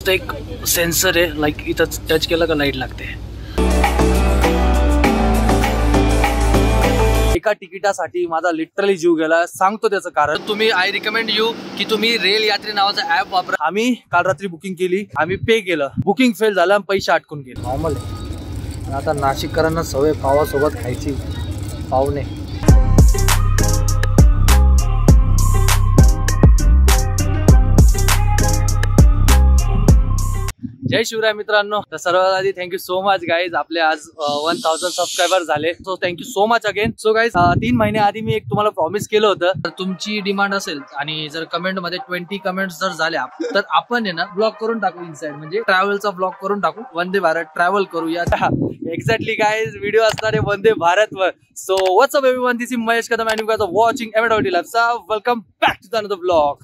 फक्त एक सेन्सर आहे, लाईक इथं टच केलं का लाईट लागते. एका तिकिटासाठी माझा लिटरली जीव गेला. सांगतो त्याचं कारण. तुम्ही आय रिकमेंड यू की तुम्ही रेल यात्री नावाचं ऍप वापरा. आम्ही काल रात्री बुकिंग केली, आम्ही पे केलं, बुकिंग फेल झालं आणि पैसे अटकून गेले. नॉर्मल आहे. आता नाशिककरांना सवय पावासोबत खायची. पाहुणे जय शिवराय मित्रांनो. तर सर्वात आधी थँक्यू सो मच गाईज. आपले आज 1000 सबस्क्रायबर झाले. So thank you so much again. So guys 3 महिने आधी मी एक तुम्हाला प्रॉमिस केलं होतं. तर तुमची डिमांड असेल आणि जर कमेंट मध्ये 20 कमेंट्स जर झाल्या तर आपण आहे ना ब्लॉग करून टाकू इनसाइड, म्हणजे ट्रॅव्हलचा ब्लॉग करून टाकू. वंदे भारत ट्रॅव्हल करूया. एक्झॅक्टली गाईज व्हिडिओ असणार आहे वंदे भारत वर. So what's up everyone, this is Mahesh Kadam and you guys are watching MNWT Life. So welcome back to another vlog.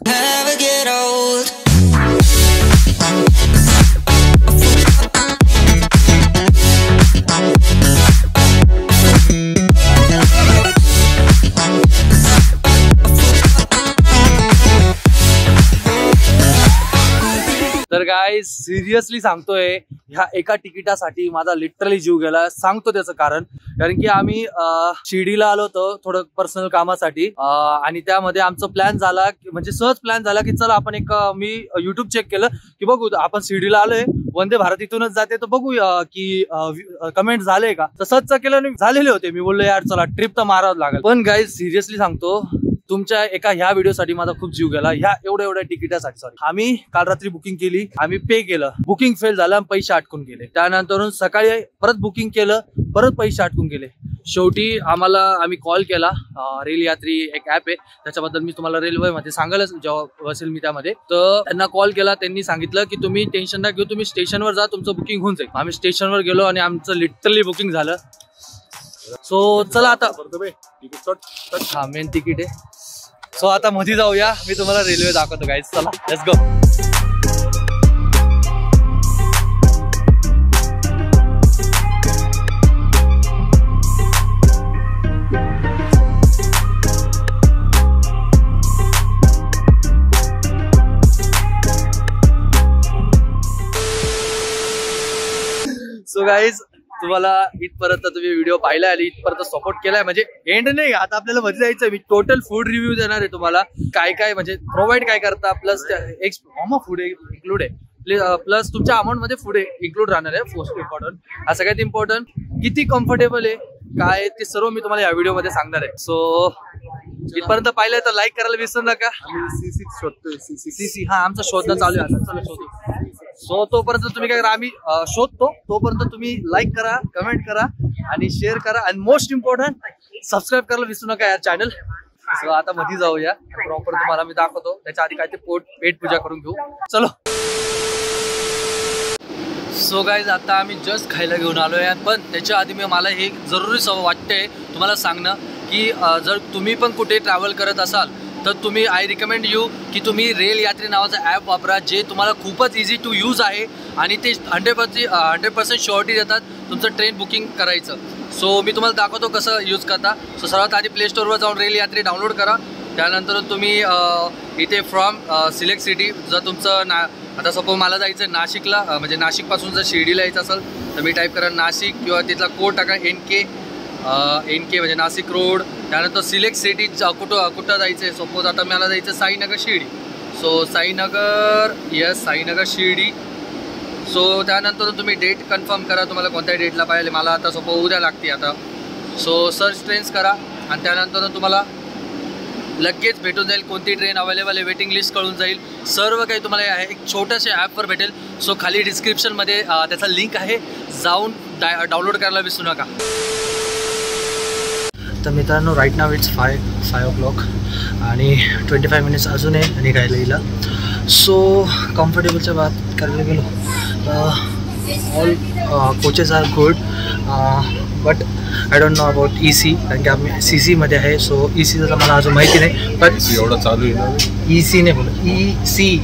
तर गाईज सिरियसली सांगतोय, ह्या एका तिकिटासाठी माझा लिटरली जीव गेला. सांगतो त्याचं कारण. कारण की आम्ही शिर्डीला आलो होतो थोडं पर्सनल कामासाठी आणि त्यामध्ये आमचा प्लॅन झाला, म्हणजे सहज प्लॅन झाला की चला आपण मी युट्यूब चेक केलं की बघू आपण शिर्डीला आलोय, वंदे भारत इथूनच जाते, तर बघू की कमेंट झाले का. तर सर्च केलं झालेले होते. मी बोललो यार चला ट्रिप तर मारावं लागेल. पण गाईज सिरियसली सांगतो, तुमच्या एका ह्या व्हिडिओसाठी माझा खूप जीव गेला. ह्या एवढ्या तिकिटासाठी. सॉरी, आम्ही काल रात्री बुकिंग केली, आम्ही पे केलं, बुकिंग फेल झालं आणि पैसे अटकून गेले. त्यानंतर सकाळी परत बुकिंग केलं, परत पैसे अटकून गेले. शेवटी आम्ही कॉल केला. रेल यात्री एक ऍप आहे, त्याच्याबद्दल मी तुम्हाला रेल्वे मध्ये सांगायलाच जेव्हा असेल मी त्यामध्ये. तर त्यांना कॉल केला, त्यांनी सांगितलं की तुम्ही टेन्शन नका घेऊ, तुम्ही स्टेशनवर जा, तुमचं बुकिंग होऊन जाईल. आम्ही स्टेशनवर गेलो आणि आमचं लिटरली बुकिंग झालं. सो चला आता हा मेन तिकीट आहे. सो आता मध्ये जाऊया, मी तुम्हाला रेल्वे दाखवतो गाईज. चला लेट्स गो. सो गाईज तुम्हाला इथपर्यंत तुम्ही व्हिडिओ पाहिला आणि इथपर्यंत सपोर्ट केलाय, म्हणजे एंड नाही. आता आपल्याला मध्ये जायचं. मी टोटल फूड रिव्ह्यू देणार आहे तुम्हाला. काय काय म्हणजे प्रोव्हाइड काय करता, प्लस फूड इन्क्लूड आहे, प्लस तुमच्या अमाऊंट मध्ये फूड इन्क्लूड राहणार आहे. मोस्ट इम्पॉर्टंट हा सगळ्यात इम्पॉर्टंट, किती कम्फर्टेबल आहे काय ते सर्व मी तुम्हाला या व्हिडिओ मध्ये सांगणार आहे. सो इथपर्यंत पाहिलंय तर लाईक करायला विसरू नका. सीसी हा आमचा शोधणं चालू आहे. आता चला शोधू. सो तोपर्यंत तुम्ही काय करा, आम्ही शोधतो तोपर्यंत तुम्ही लाईक करा, कमेंट करा आणि शेअर करा आणि मोस्ट इम्पॉर्टंट सबस्क्राईब करायला विसरू नका या चॅनल. सो आता मध्ये जाऊया, प्रॉपर तुम्हाला मी दाखवतो. त्याच्या आधी काय ते पेट पूजा करून घेऊ. चलो. सो गाईज आता आम्ही जस्ट खायला घेऊन आलोय, पण त्याच्या आधी मला हे जरुरी वाटतंय तुम्हाला सांगणं की जर तुम्ही पण कुठे ट्रॅव्हल करत असाल तर तुम्ही आय रिकमेंड यू की तुम्ही रेल यात्री नावाचं ॲप वापरा, जे तुम्हाला खूपच इझी टू यूज आहे आणि ते 100% शुअरिटी देतात तुमचं ट्रेन बुकिंग करायचं. सो मी तुम्हाला दाखवतो कसं यूज करता. सो सर्वात आधी प्ले स्टोअरवर जाऊन रेल यात्री डाउनलोड करा. त्यानंतर तुम्ही इथे फ्रॉम सिलेक्ट सिटी, जर तुमचं आता सपोज मला जायचं नाशिकला, म्हणजे नाशिकपासून जर शिर्डीला यायचं असेल तर मी टाईप करा नाशिक किंवा तिथला कोड टाका NK म्हणजे नाशिक रोड. त्यानंतर सिलेक्ट सिटी कुठं जायचं आहे. सपोज आता मला जायचं साईनगर शिर्डी. सो साईनगर शिर्डी. सो त्यानंतर तुम्ही डेट कन्फर्म करा, तुम्हाला कोणत्या डेटला पाहिजे. मला आता सपोज उद्या लागते आता. सो सर्च ट्रेन्स करा आणि त्यानंतर तुम्हाला लगेच भेटून जाईल कोणती ट्रेन अवेलेबल आहे, वेटिंग लिस्ट कळून जाईल. सर्व काही तुम्हाला एक छोट्याशा ॲपवर भेटेल. सो खाली डिस्क्रिप्शनमध्ये त्याचा लिंक आहे, जाऊन डाउनलोड करायला विसरू नका. तर मित्रांनो राईट नाव इट्स 5 o'clock आणि 25 मिनिट्स अजून आहे निघायला येईल. सो कम्फर्टेबलच्या बात करायला गेलो all coaches are good, but I don't know about EC, कारण की आम्ही CC मध्ये आहे. सो ECचं तर मला अजून माहिती नाही, पण एवढं चालू आहे ना. EC नाही बोल, EC.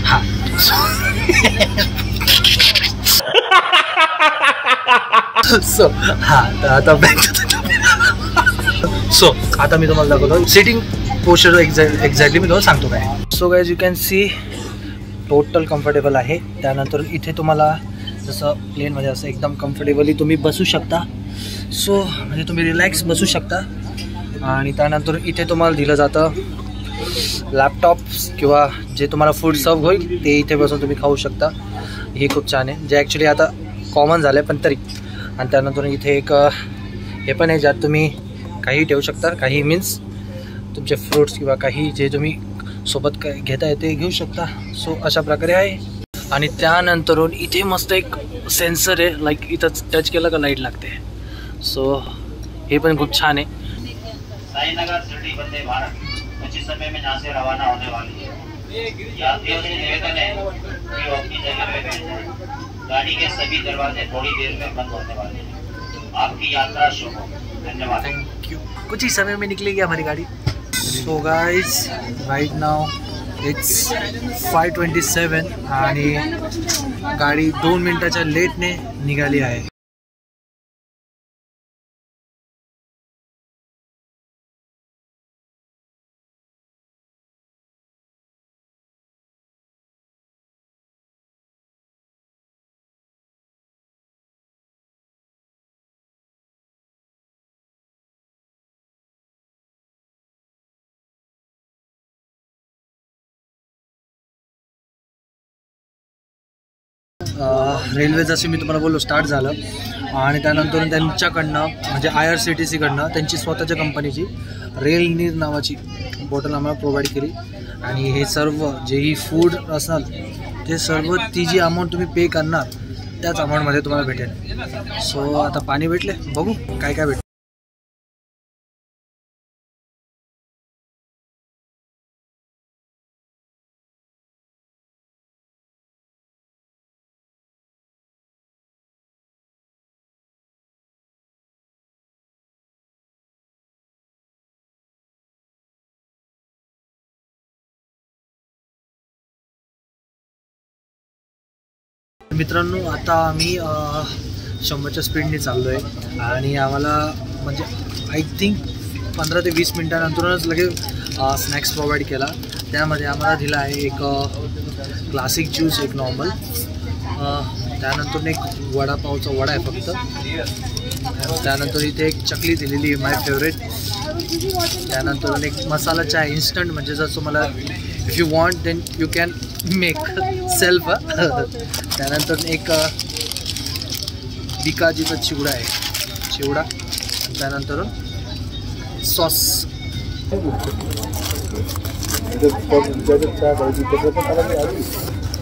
हा सो हा आता मी तुम्हाला दाखवतो सिटिंग पोस्चर एक्झॅक्टली मी तुम्हाला सांगतो काय. So guys you can see total comfortable आहे. त्यानंतर इथे तुम्हाला जसं प्लेनमध्ये असं एकदम कम्फर्टेबली तुम्ही बसू शकता. सो म्हणजे तुम्ही रिलॅक्स बसू शकता. आणि त्यानंतर इथे तुम्हाला दिलं जातं लॅपटॉप्स किंवा जे तुम्हाला फूड सर्व होईल ते इथे बसून तुम्ही खाऊ शकता. हे खूप छान आहे, जे ॲक्च्युली आता कॉमन झालं आहे पण तरी. आणि त्यानंतर इथे एक हे पण आहे ज्यात तुम्ही काही ठेवू शकता. काही मीन्स तुमचे फ्रूट्स किंवा काही जे तुम्ही सोबत काय घेता ते घेऊ शकता. सो अशा प्रकारे आहे. आणि त्यानंतरून इथे मस्त एक सेन्सर आहे, लाईक इथं टच केलं का लाईट लागते. सो हे पण खूप छान आहे. साईनगर शिरडी वंदे भारत कुछ समय में यहाँ से रवाना होने वाली है. यात्रियों से निवेदन है कि वो अपनी जगह पे बैठ जाएं. गाड़ी के सभी दरवाजे थोड़ी देर में बंद होने वाले हैं. आपकी यात्रा शुभ हो. धन्यवाद. Thank you. कुछ ही समय में निकलेगी हमारी गाड़ी. So guys right now it's 5:27 आणि गाडी 2 मिनिटाच्या लेटने निघाली आहे. रेल्वे जसे मी तुम्हाला बोललो स्टार्ट झालं. आणि त्यानंतर त्यांच्याकडनं म्हणजे IRCTCकडनं त्यांची स्वतःच्या कंपनीची रेल नीर नावाची बॉटल आम्हाला प्रोव्हाइड केली. आणि हे सर्व जेही फूड असणार ते सर्व ती जी अमाऊंट तुम्ही पे करणार त्याच अमाऊंटमध्ये तुम्हाला भेटेल. सो आता पाणी भेटले, बघू काय काय भेटलं. मित्रांनो आता आम्ही 100च्या स्पीडने चाललो आहे. आणि आम्हाला म्हणजे आय थिंक 15 ते 20 मिनटानंतरच लगेच स्नॅक्स प्रोव्हाइड केला. त्यामध्ये आम्हाला दिला आहे एक क्लासिक ज्यूस, एक नॉर्मल, त्यानंतर एक वडापावचा वडा आहे फक्त. त्यानंतर इथे एक चकली दिलेली आहे, माय फेवरेट. त्यानंतर एक मसाला चाय इन्स्टंट, म्हणजे जर तुम्हाला if you want then you can make self. त्यानंतर एक बिकाजीचा चिवडा आहे, चिवडा. त्यानंतर सॉस.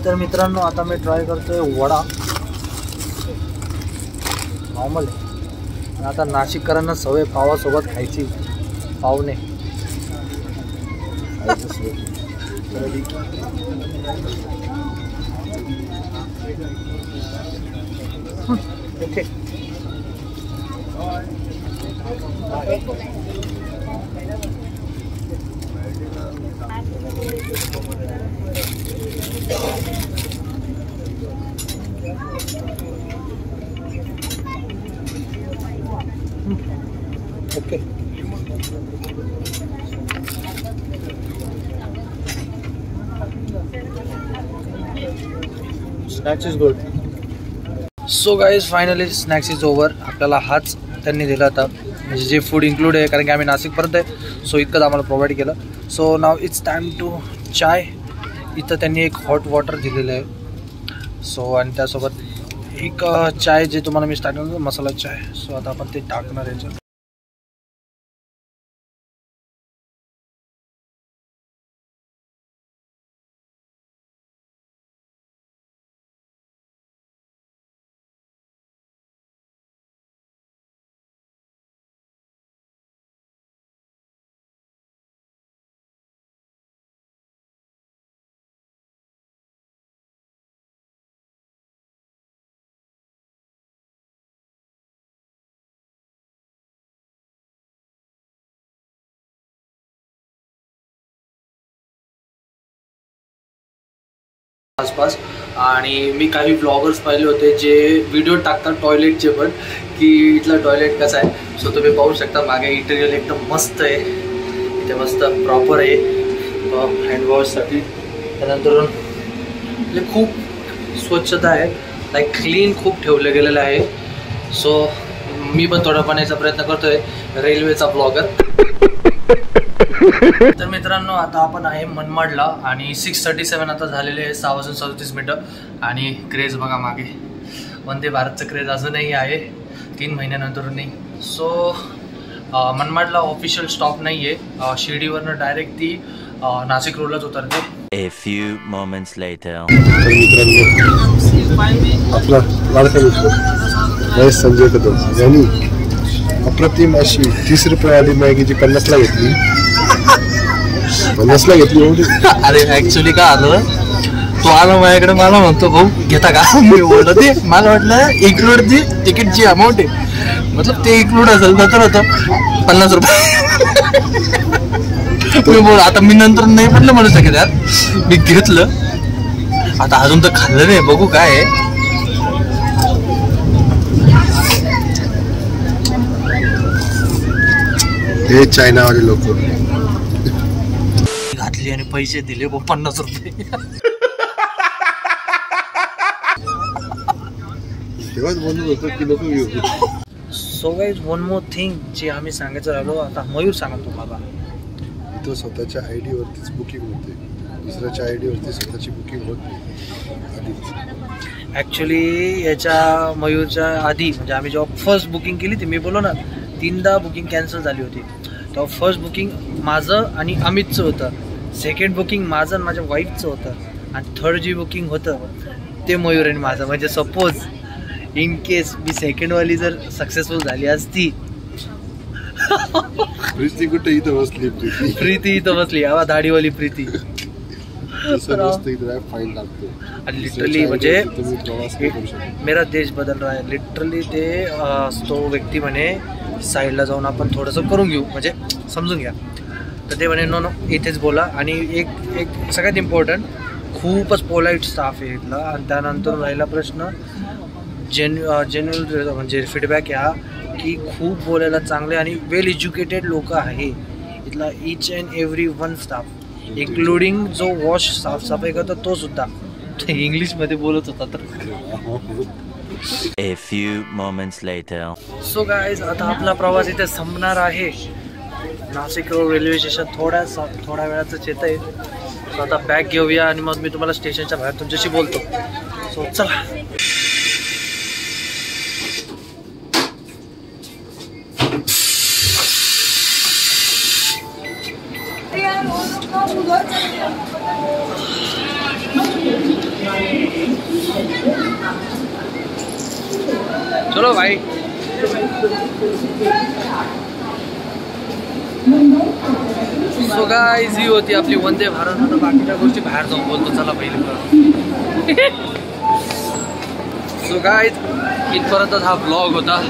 तर मित्रांनो आता मी ट्राय करतोय वडा, नॉर्मल. आता नाशिककरांना सवय पावासोबत खायची, पावने. Okay. Okay. Snacks is good. So guys finally snacks is over. आपल्याला हाच त्यांनी दिला होता, म्हणजे जे फूड इन्क्लूड आहे, कारण की आम्ही नाशिकपर्यंत आहे. सो इतकंच आम्हाला प्रोव्हाइड केलं. So now it's time to chai. इथं त्यांनी एक हॉट वॉटर दिलेलं आहे. सो आणि त्यासोबत एक चाय जे तुम्हाला मी स्टार्टिंग मसाला चाय. सो आता आपण ते टाकणार याच्यात. आसपास. आणि मी काही ब्लॉगर्स पाहिले होते जे व्हिडिओ टाकतात टॉयलेटचे पण, की इथलं टॉयलेट कसं आहे. सो तुम्ही पाहू शकता मागे इंटेरियर एकदम मस्त आहे. इथे मस्त प्रॉपर आहे, हँडवॉशसाठी. त्यानंतर म्हणजे खूप स्वच्छता आहे, लाईक क्लीन खूप ठेवलं गेलेलं आहे. सो मी पण थोडा बनायचा प्रयत्न करतोय रेल्वेचा ब्लॉगर. तर मित्रांनो आता आपण आहे मनमाडला आणि 6:37 आता झालेले आहे, 6:37 आणि क्रेज बघा मागे. वंदे भारतचं क्रेज अजूनही आहे 3 महिन्यानंतर नाही. सो मनमाडला ऑफिशियल स्टॉप नाही आहे, शिर्डीवरनं डायरेक्ट ती नाशिक रोडलाच उतरते. A few moments later. आपला लाडका मित्र महेश संजय कदम यांनी अप्रतिम अशी 30 रुपयावाली मॅगी जी 50ला घेतली, 50ला घेतली एवढी. अरे ऍक्च्युली काय आलं, तो आला माझ्याकडे, मला म्हणतो भाऊ घेता का. मी बोललो ते मला वाटलं इन्क्लूड तिकीटची अमाऊंट आहे, मतलब ते इन्क्लूड असेल तर होतं 50 रुपये. मी बोल आता मी नंतर नाही म्हटलं म्हणू शकत यार, मी घेतलं. आता अजून तर खाल्लं नाही, बघू काय आहे. हे चायनावाले लोक घातली आणि पैसे दिले 50 रुपये. तेव्हाच बोलत होतो की नको घेऊ. So guys one more thing जे आम्ही सांगायचं राहिलो, आता मयूर सांगा तुम्हाला. इथं स्वतःच्या ID वरतीच बुकिंग होते, दुसऱ्याच्या ID वरती स्वतःची बुकिंग होत नाही. ॲक्च्युली याच्या मयूरच्या आधी म्हणजे आम्ही जेव्हा फर्स्ट बुकिंग केली ती, मी बोलो ना 3दा बुकिंग कॅन्सल झाली होती. तेव्हा फर्स्ट बुकिंग माझं आणि अमितचं होतं, सेकंड बुकिंग माझं आणि माझ्या वाईफचं होतं, आणि थर्ड जी बुकिंग होतं ते मयूर आणि माझं. म्हणजे सपोज इन केस मी सेकंडवाली जर सक्सेसफुल झाली असती, प्रीती कुठे इथं बसली, प्रीती इथं बसली, आवा दाढीवाली प्रीती. फाईन लागतो. आणि लिटरली म्हणजे मेरा देश बदल रहा है. लिटरली ते तो व्यक्ती म्हणे साईडला जाऊन आपण थोडंसं करून घेऊ, म्हणजे समजून घ्या. तर ते म्हणे नो नो इथेच बोला. आणि एक सगळ्यात इम्पॉर्टंट खूपच पोलाईट स्टाफ आहे इथला. आणि त्यानंतर राहिला प्रश्न जेन्युअल म्हणजे फीडबॅक ह्या की खूप बोलायला चांगले आणि वेल एज्युकेटेड लोक आहे इथला. Each and every one staff, including जो वॉश साफसफाई करतो तो सुद्धा इंग्लिशमध्ये बोलत होता. तर A few moments later. So guys आता आपला प्रवास इथे संपणार आहे. नाशिक रोड रेल्वे स्टेशन थोड्या वेळातच येत आहे. सो आता बॅग घेऊया आणि मग मी तुम्हाला स्टेशनच्या बाहेर तुमच्याशी बोलतो. सो चला. चलो भाई. सो गाईज ही होती आपली वंदे भारत. आता बाकीच्या गोष्टी बाहेर जाऊन बोलतो, चला पहिले. सो गाईज इथपर्यंत हा ब्लॉग होता.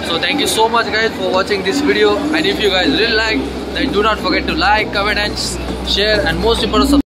So thank you so much guys for watching this video, and if you guys really like, then do not forget to like, comment and share, and most important